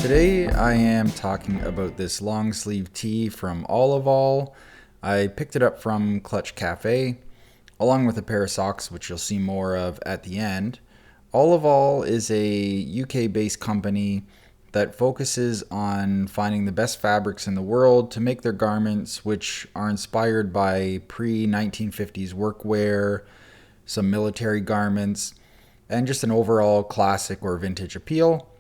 Today I am talking about this long sleeve tee from Allevol. I picked it up from Clutch Cafe, along with a pair of socks, which you'll see more of at the end. Allevol is a UK-based company that focuses on finding the best fabrics in the world to make their garments, which are inspired by pre-1950s workwear, some military garments, and just an overall classic or vintage appeal.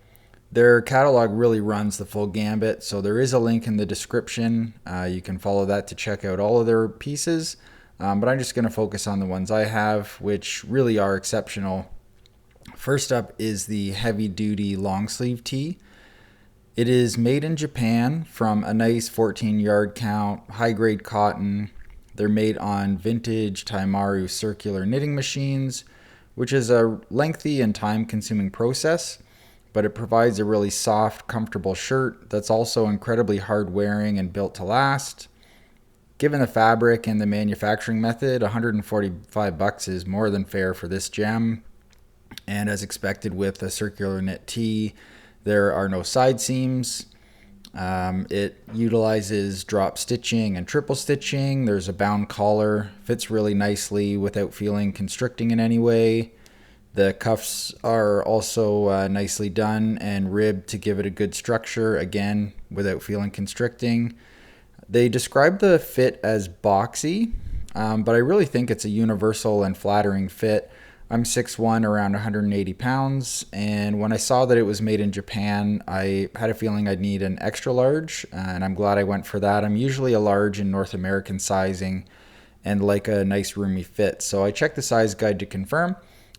Their catalog really runs the full gambit, so there is a link in the description. You can follow that to check out all of their pieces, but I'm just going to focus on the ones I have, which really are exceptional. First up is the heavy-duty long sleeve tee. It is made in Japan from a nice 14-yard count, high-grade cotton. They're made on vintage Taimaru circular knitting machines, which is a lengthy and time-consuming process, but it provides a really soft, comfortable shirt that's also incredibly hard wearing and built to last. Given the fabric and the manufacturing method, $145 is more than fair for this gem. And as expected with a circular knit tee, there are no side seams. It utilizes drop stitching and triple stitching. There's a bound collar, fits really nicely without feeling constricting in any way. The cuffs are also nicely done and ribbed to give it a good structure, again, without feeling constricting. They describe the fit as boxy, but I really think it's a universal and flattering fit. I'm 6'1", around 180 pounds, and when I saw that it was made in Japan, I had a feeling I'd need an extra large, and I'm glad I went for that. I'm usually a large in North American sizing and like a nice roomy fit, so I checked the size guide to confirm,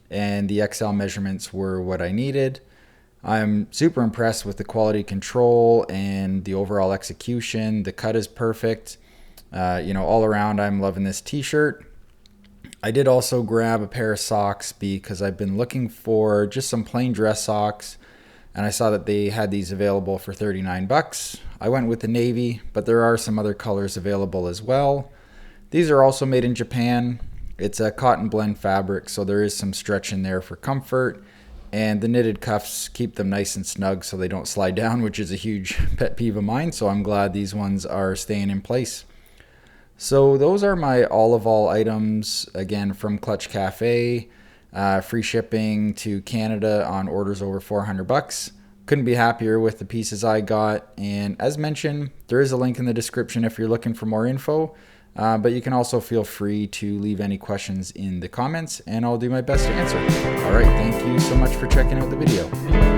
and the XL measurements were what I needed. I'm super impressed with the quality control and the overall execution. The cut is perfect. All around, I'm loving this t-shirt. I did also grab a pair of socks because I've been looking for just some plain dress socks, and I saw that they had these available for $39. I went with the navy, but there are some other colors available as well. These are also made in Japan. It's a cotton blend fabric, so there is some stretch in there for comfort, and the knitted cuffs keep them nice and snug so they don't slide down, which is a huge pet peeve of mine, so I'm glad these ones are staying in place. So those are my Allevol items, again from Clutch Cafe. Free shipping to Canada on orders over $400. Couldn't be happier with the pieces I got, and as mentioned, there is a link in the description if you're looking for more info. But you can also feel free to leave any questions in the comments, and I'll do my best to answer. All right, thank you so much for checking out the video.